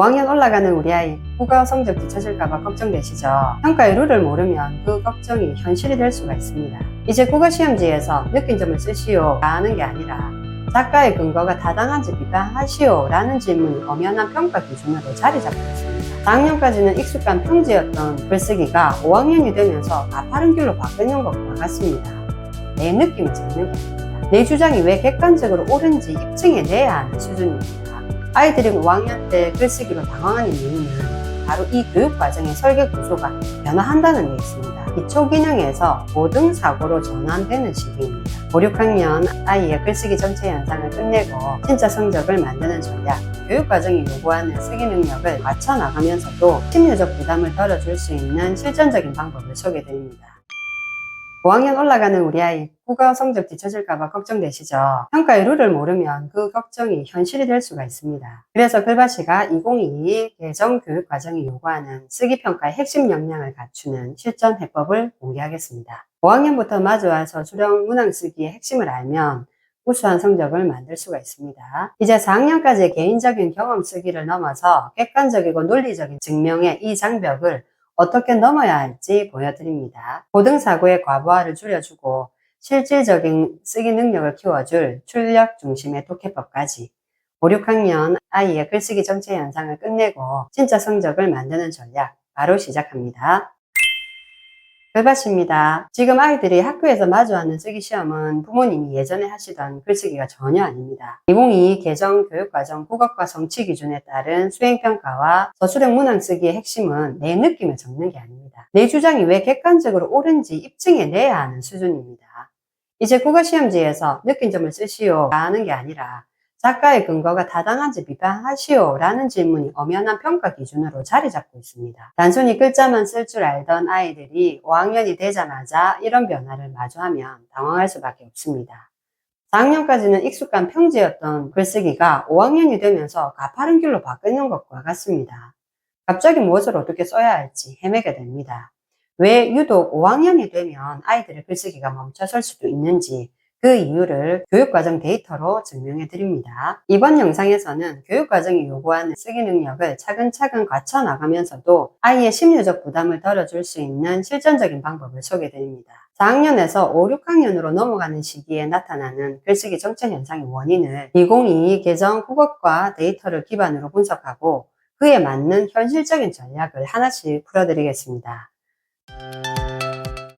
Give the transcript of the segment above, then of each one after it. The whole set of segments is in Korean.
5학년 올라가는 우리 아이 국어 성적 뒤처질까봐 걱정되시죠? 평가의 룰을 모르면 그 걱정이 현실이 될 수가 있습니다. 이제 국어 시험지에서 느낀 점을 쓰시오 라는 게 아니라 작가의 근거가 타당한지 비판하시오 라는 질문이 엄연한 평가 기준으로 자리 잡고 있습니다. 4학년까지는 익숙한 평지였던 글쓰기가 5학년이 되면서 가파른 길로 바뀌는 것과 같습니다. 내 느낌을 적는 게 아닙니다. 내 주장이 왜 객관적으로 옳은지 입증해내야 하는 수준입니다. 아이들이 5학년 때 글쓰기로 당황하는 이유는 바로 이 교육과정의 설계 구조가 변화한다는 데 있습니다. 기초 기능에서 고등사고로 전환되는 시기입니다. 5, 6학년 아이의 글쓰기 전체 현상을 끝내고 진짜 성적을 만드는 전략, 교육과정이 요구하는 쓰기 능력을 맞춰나가면서도 심리적 부담을 덜어줄 수 있는 실전적인 방법을 소개드립니다. 5학년 올라가는 우리 아이 국어 성적 뒤처질까봐 걱정되시죠? 평가의 룰을 모르면 그 걱정이 현실이 될 수가 있습니다. 그래서 글바시가 2022 개정교육과정이 요구하는 쓰기평가의 핵심 역량을 갖추는 실전 해법을 공개하겠습니다. 5학년부터 마주와서 수령 문항 쓰기의 핵심을 알면 우수한 성적을 만들 수가 있습니다. 이제 4학년까지의 개인적인 경험 쓰기를 넘어서 객관적이고 논리적인 증명의 이 장벽을 어떻게 넘어야 할지 보여드립니다. 고등사고의 과부하를 줄여주고 실질적인 쓰기 능력을 키워줄 출력 중심의 독해법까지 5, 6학년 아이의 글쓰기 전체 현상을 끝내고 진짜 성적을 만드는 전략 바로 시작합니다. 글바시입니다. 지금 아이들이 학교에서 마주하는 쓰기시험은 부모님이 예전에 하시던 글쓰기가 전혀 아닙니다. 2022 개정 교육과정 국어과 성취 기준에 따른 수행평가와 저수령 문항 쓰기의 핵심은 내 느낌을 적는 게 아닙니다. 내 주장이 왜 객관적으로 옳은지 입증해내야 하는 수준입니다. 이제 국어시험지에서 느낀 점을 쓰시오 라는 게 아니라 작가의 근거가 타당한지 비판하시오 라는 질문이 엄연한 평가 기준으로 자리 잡고 있습니다. 단순히 글자만 쓸 줄 알던 아이들이 5학년이 되자마자 이런 변화를 마주하면 당황할 수밖에 없습니다. 4학년까지는 익숙한 평지였던 글쓰기가 5학년이 되면서 가파른 길로 바뀌는 것과 같습니다. 갑자기 무엇을 어떻게 써야 할지 헤매게 됩니다. 왜 유독 5학년이 되면 아이들의 글쓰기가 멈춰설 수도 있는지 그 이유를 교육과정 데이터로 증명해 드립니다. 이번 영상에서는 교육과정이 요구하는 쓰기 능력을 차근차근 갖춰 나가면서도 아이의 심리적 부담을 덜어줄 수 있는 실전적인 방법을 소개해 드립니다. 4학년에서 5, 6학년으로 넘어가는 시기에 나타나는 글쓰기 정체 현상의 원인을 2022 개정 국어과 데이터를 기반으로 분석하고 그에 맞는 현실적인 전략을 하나씩 풀어드리겠습니다.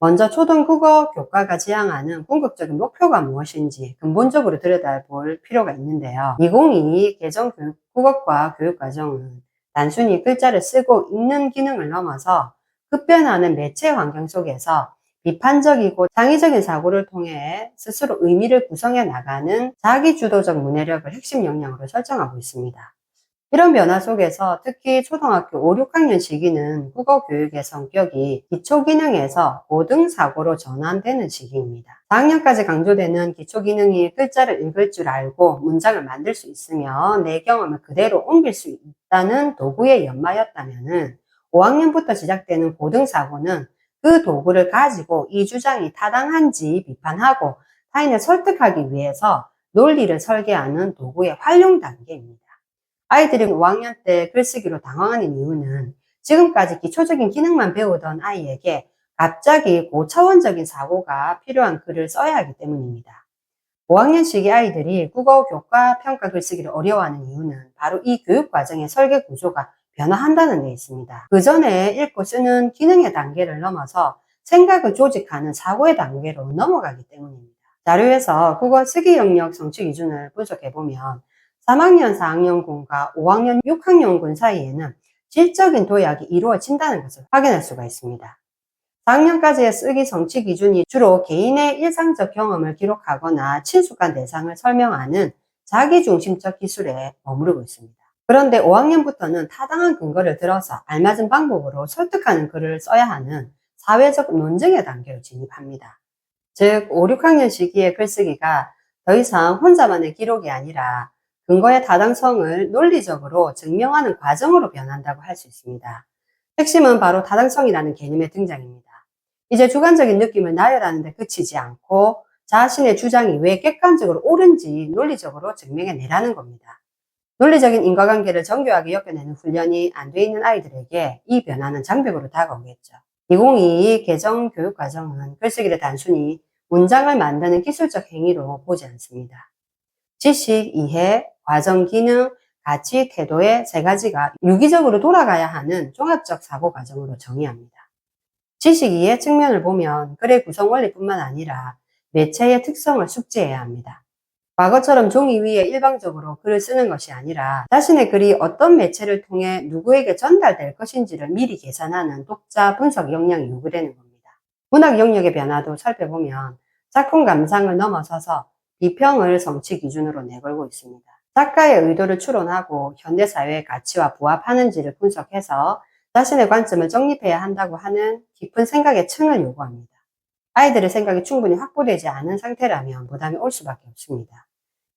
먼저 초등국어 교과가 지향하는 궁극적인 목표가 무엇인지 근본적으로 들여다볼 필요가 있는데요. 2022 개정 국어과 교육과정은 단순히 글자를 쓰고 읽는 기능을 넘어서 급변하는 매체 환경 속에서 비판적이고 창의적인 사고를 통해 스스로 의미를 구성해 나가는 자기주도적 문해력을 핵심 역량으로 설정하고 있습니다. 이런 변화 속에서 특히 초등학교 5, 6학년 시기는 국어 교육의 성격이 기초 기능에서 고등 사고로 전환되는 시기입니다. 4학년까지 강조되는 기초 기능이 글자를 읽을 줄 알고 문장을 만들 수 있으며 내 경험을 그대로 옮길 수 있다는 도구의 연마였다면 5학년부터 시작되는 고등 사고는 그 도구를 가지고 이 주장이 타당한지 비판하고 타인을 설득하기 위해서 논리를 설계하는 도구의 활용 단계입니다. 아이들이 5학년 때 글쓰기로 당황하는 이유는 지금까지 기초적인 기능만 배우던 아이에게 갑자기 고차원적인 사고가 필요한 글을 써야 하기 때문입니다. 5학년 시기 아이들이 국어 교과 평가 글쓰기를 어려워하는 이유는 바로 이 교육과정의 설계 구조가 변화한다는 데 있습니다. 그 전에 읽고 쓰는 기능의 단계를 넘어서 생각을 조직하는 사고의 단계로 넘어가기 때문입니다. 자료에서 국어 쓰기 영역 성취 기준을 분석해보면 3학년 4학년군과 5학년 6학년군 사이에는 질적인 도약이 이루어진다는 것을 확인할 수가 있습니다. 4학년까지의 쓰기 성취 기준이 주로 개인의 일상적 경험을 기록하거나 친숙한 대상을 설명하는 자기중심적 기술에 머무르고 있습니다. 그런데 5학년부터는 타당한 근거를 들어서 알맞은 방법으로 설득하는 글을 써야 하는 사회적 논증의 단계로 진입합니다. 즉 5, 6학년 시기의 글쓰기가 더 이상 혼자만의 기록이 아니라 근거의 타당성을 논리적으로 증명하는 과정으로 변한다고 할 수 있습니다. 핵심은 바로 타당성이라는 개념의 등장입니다. 이제 주관적인 느낌을 나열하는 데 그치지 않고 자신의 주장이 왜 객관적으로 옳은지 논리적으로 증명해내라는 겁니다. 논리적인 인과관계를 정교하게 엮어내는 훈련이 안 돼 있는 아이들에게 이 변화는 장벽으로 다가오겠죠. 2022 개정교육과정은 글쓰기를 단순히 문장을 만드는 기술적 행위로 보지 않습니다. 지식, 이해, 과정, 기능, 가치, 태도의 세 가지가 유기적으로 돌아가야 하는 종합적 사고 과정으로 정의합니다. 지식 이해 측면을 보면 글의 구성 원리뿐만 아니라 매체의 특성을 숙지해야 합니다. 과거처럼 종이 위에 일방적으로 글을 쓰는 것이 아니라 자신의 글이 어떤 매체를 통해 누구에게 전달될 것인지를 미리 계산하는 독자 분석 역량이 요구되는 겁니다. 문학 영역의 변화도 살펴보면 작품 감상을 넘어서서 비평을 성취 기준으로 내걸고 있습니다. 작가의 의도를 추론하고 현대사회의 가치와 부합하는지를 분석해서 자신의 관점을 정립해야 한다고 하는 깊은 생각의 층을 요구합니다. 아이들의 생각이 충분히 확보되지 않은 상태라면 부담이 올 수밖에 없습니다.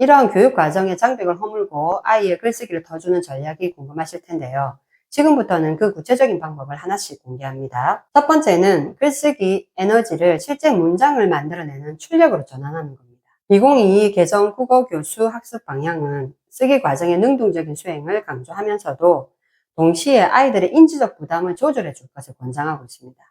이러한 교육 과정의 장벽을 허물고 아이의 글쓰기를 더 주는 전략이 궁금하실 텐데요. 지금부터는 그 구체적인 방법을 하나씩 공개합니다. 첫 번째는 글쓰기 에너지를 실제 문장을 만들어내는 출력으로 전환하는 겁니다. 2022 개정 국어 교수 학습 방향은 쓰기 과정의 능동적인 수행을 강조하면서도 동시에 아이들의 인지적 부담을 조절해 줄 것을 권장하고 있습니다.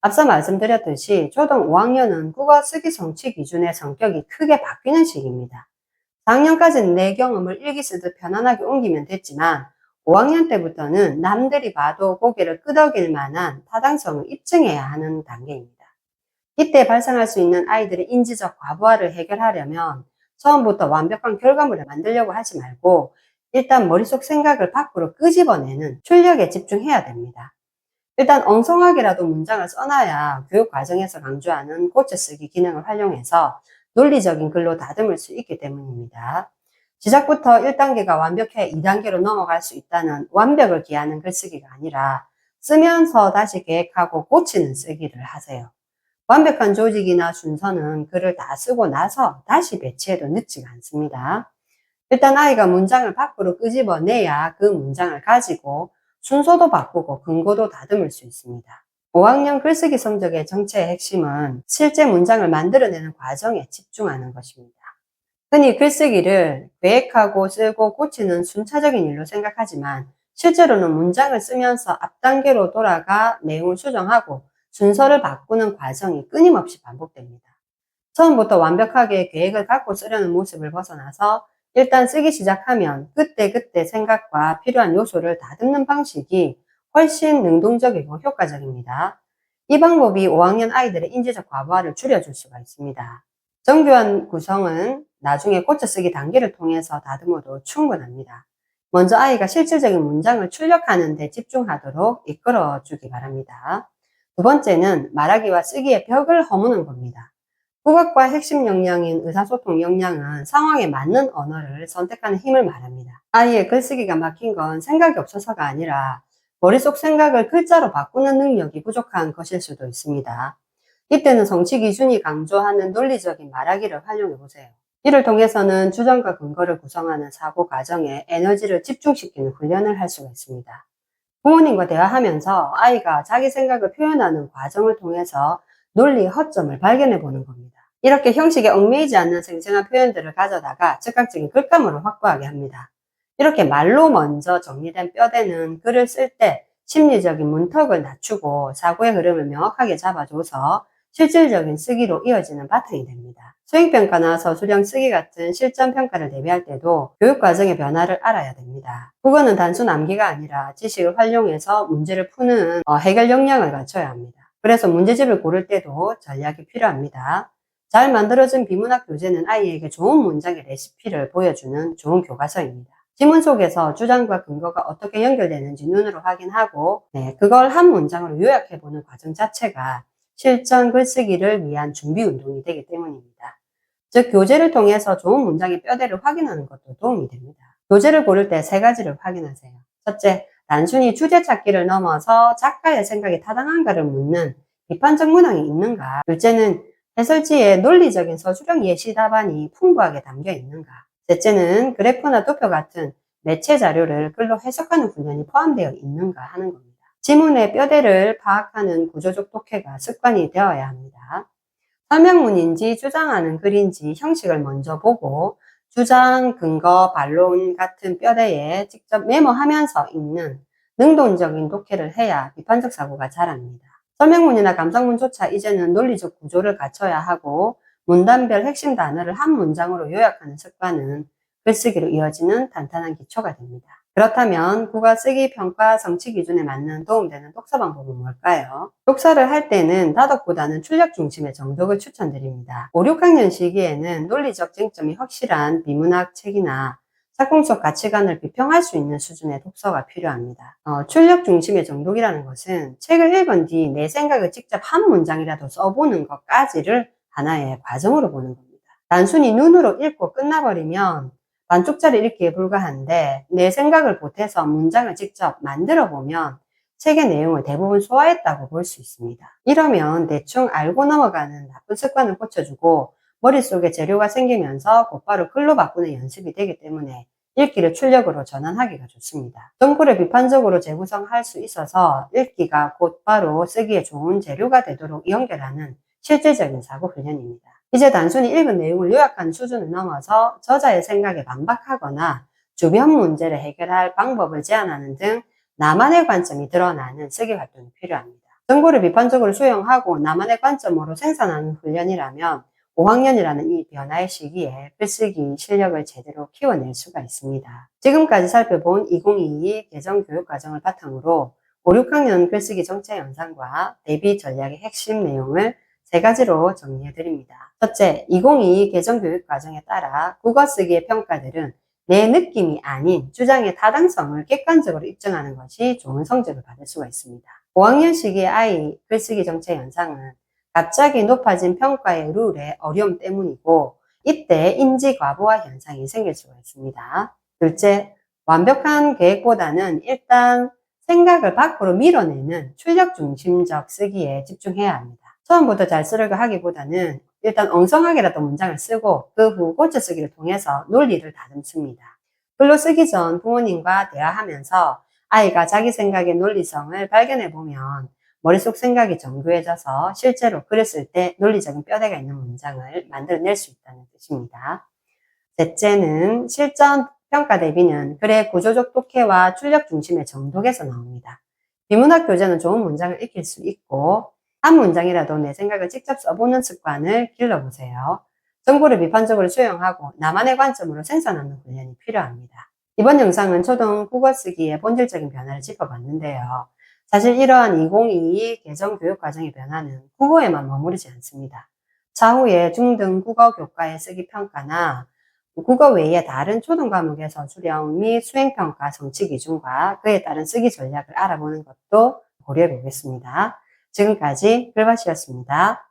앞서 말씀드렸듯이 초등 5학년은 국어 쓰기 성취 기준의 성격이 크게 바뀌는 시기입니다. 4학년까지는 내 경험을 일기 쓰듯 편안하게 옮기면 됐지만 5학년 때부터는 남들이 봐도 고개를 끄덕일 만한 타당성을 입증해야 하는 단계입니다. 이때 발생할 수 있는 아이들의 인지적 과부하를 해결하려면 처음부터 완벽한 결과물을 만들려고 하지 말고 일단 머릿속 생각을 밖으로 끄집어내는 출력에 집중해야 됩니다. 일단 엉성하게라도 문장을 써놔야 교육 과정에서 강조하는 고쳐쓰기 기능을 활용해서 논리적인 글로 다듬을 수 있기 때문입니다. 시작부터 1단계가 완벽해 2단계로 넘어갈 수 있다는 완벽을 기하는 글쓰기가 아니라 쓰면서 다시 계획하고 고치는 쓰기를 하세요. 완벽한 조직이나 순서는 글을 다 쓰고 나서 다시 배치해도 늦지가 않습니다. 일단 아이가 문장을 밖으로 끄집어내야 그 문장을 가지고 순서도 바꾸고 근거도 다듬을 수 있습니다. 5학년 글쓰기 성적의 정체의 핵심은 실제 문장을 만들어내는 과정에 집중하는 것입니다. 흔히 글쓰기를 계획하고 쓰고 고치는 순차적인 일로 생각하지만 실제로는 문장을 쓰면서 앞단계로 돌아가 내용을 수정하고 순서를 바꾸는 과정이 끊임없이 반복됩니다. 처음부터 완벽하게 계획을 갖고 쓰려는 모습을 벗어나서 일단 쓰기 시작하면 그때그때 생각과 필요한 요소를 다듬는 방식이 훨씬 능동적이고 효과적입니다. 이 방법이 5학년 아이들의 인지적 과부하를 줄여줄 수가 있습니다. 정교한 구성은 나중에 고쳐쓰기 단계를 통해서 다듬어도 충분합니다. 먼저 아이가 실질적인 문장을 출력하는 데 집중하도록 이끌어주기 바랍니다. 두 번째는 말하기와 쓰기의 벽을 허무는 겁니다. 국어과 핵심 역량인 의사소통 역량은 상황에 맞는 언어를 선택하는 힘을 말합니다. 아이의 글쓰기가 막힌 건 생각이 없어서가 아니라 머릿속 생각을 글자로 바꾸는 능력이 부족한 것일 수도 있습니다. 이때는 성취 기준이 강조하는 논리적인 말하기를 활용해 보세요. 이를 통해서는 주장과 근거를 구성하는 사고 과정에 에너지를 집중시키는 훈련을 할 수가 있습니다. 부모님과 대화하면서 아이가 자기 생각을 표현하는 과정을 통해서 논리의 허점을 발견해 보는 겁니다. 이렇게 형식에 얽매이지 않는 생생한 표현들을 가져다가 즉각적인 글감으로 확보하게 합니다. 이렇게 말로 먼저 정리된 뼈대는 글을 쓸 때 심리적인 문턱을 낮추고 사고의 흐름을 명확하게 잡아줘서 실질적인 쓰기로 이어지는 바탕이 됩니다. 수행평가나 서술형 쓰기 같은 실전평가를 대비할 때도 교육과정의 변화를 알아야 됩니다. 국어는 단순 암기가 아니라 지식을 활용해서 문제를 푸는 해결 역량을 갖춰야 합니다. 그래서 문제집을 고를 때도 전략이 필요합니다. 잘 만들어진 비문학 교재는 아이에게 좋은 문장의 레시피를 보여주는 좋은 교과서입니다. 지문 속에서 주장과 근거가 어떻게 연결되는지 눈으로 확인하고 그걸 한 문장으로 요약해보는 과정 자체가 실전 글쓰기를 위한 준비 운동이 되기 때문입니다. 즉 교재를 통해서 좋은 문장의 뼈대를 확인하는 것도 도움이 됩니다. 교재를 고를 때 세 가지를 확인하세요. 첫째, 단순히 주제 찾기를 넘어서 작가의 생각이 타당한가를 묻는 비판적 문항이 있는가. 둘째는 해설지에 논리적인 서술형 예시 답안이 풍부하게 담겨 있는가. 셋째는 그래프나 도표 같은 매체 자료를 글로 해석하는 훈련이 포함되어 있는가 하는 겁니다. 지문의 뼈대를 파악하는 구조적 독해가 습관이 되어야 합니다. 설명문인지 주장하는 글인지 형식을 먼저 보고 주장, 근거, 반론 같은 뼈대에 직접 메모하면서 읽는 능동적인 독해를 해야 비판적 사고가 자랍니다. 설명문이나 감상문조차 이제는 논리적 구조를 갖춰야 하고 문단별 핵심 단어를 한 문장으로 요약하는 습관은 글쓰기로 이어지는 탄탄한 기초가 됩니다. 그렇다면 국어 쓰기 평가 성취 기준에 맞는 도움되는 독서 방법은 뭘까요? 독서를 할 때는 다독보다는 출력 중심의 정독을 추천드립니다. 5, 6학년 시기에는 논리적 쟁점이 확실한 비문학 책이나 작품 속 가치관을 비평할 수 있는 수준의 독서가 필요합니다. 출력 중심의 정독이라는 것은 책을 읽은 뒤 내 생각을 직접 한 문장이라도 써보는 것까지를 하나의 과정으로 보는 겁니다. 단순히 눈으로 읽고 끝나버리면 반쪽짜리 읽기에 불과한데 내 생각을 보태서 문장을 직접 만들어 보면 책의 내용을 대부분 소화했다고 볼 수 있습니다. 이러면 대충 알고 넘어가는 나쁜 습관을 고쳐주고 머릿속에 재료가 생기면서 곧바로 글로 바꾸는 연습이 되기 때문에 읽기를 출력으로 전환하기가 좋습니다. 정보를 비판적으로 재구성할 수 있어서 읽기가 곧바로 쓰기에 좋은 재료가 되도록 연결하는 실질적인 사고 훈련입니다. 이제 단순히 읽은 내용을 요약하는 수준을 넘어서 저자의 생각에 반박하거나 주변 문제를 해결할 방법을 제안하는 등 나만의 관점이 드러나는 쓰기 활동이 필요합니다. 정보를 비판적으로 수용하고 나만의 관점으로 생산하는 훈련이라면 5학년이라는 이 변화의 시기에 글쓰기 실력을 제대로 키워낼 수가 있습니다. 지금까지 살펴본 2022 개정교육과정을 바탕으로 5, 6학년 글쓰기 정체 영상과 대비 전략의 핵심 내용을 3가지로 정리해드립니다. 첫째, 2022 개정교육과정에 따라 국어 쓰기의 평가들은 내 느낌이 아닌 주장의 타당성을 객관적으로 입증하는 것이 좋은 성적을 받을 수가 있습니다. 5학년 시기의 아이 글쓰기 정체 현상은 갑자기 높아진 평가의 룰의 어려움 때문이고 이때 인지 과부하 현상이 생길 수가 있습니다. 둘째, 완벽한 계획보다는 일단 생각을 밖으로 밀어내는 출력 중심적 쓰기에 집중해야 합니다. 처음부터 잘 쓰려고 하기보다는 일단 엉성하게라도 문장을 쓰고 그 후 고쳐 쓰기를 통해서 논리를 다듬습니다. 글로 쓰기 전 부모님과 대화하면서 아이가 자기 생각의 논리성을 발견해보면 머릿속 생각이 정교해져서 실제로 글을 쓸 때 논리적인 뼈대가 있는 문장을 만들어낼 수 있다는 뜻입니다. 셋째는 실전 평가 대비는 글의 구조적 독해와 출력 중심의 정독에서 나옵니다. 비문학 교재는 좋은 문장을 익힐 수 있고 한 문장이라도 내 생각을 직접 써보는 습관을 길러보세요. 정보를 비판적으로 수용하고 나만의 관점으로 생산하는 훈련이 필요합니다. 이번 영상은 초등 국어 쓰기의 본질적인 변화를 짚어봤는데요. 사실 이러한 2022 개정교육과정의 변화는 국어에만 머무르지 않습니다. 차후에 중등 국어 교과의 쓰기 평가나 국어 외에 다른 초등 과목에서 수령 및 수행평가 성취 기준과 그에 따른 쓰기 전략을 알아보는 것도 고려해 보겠습니다. 지금까지 글밭이었습니다.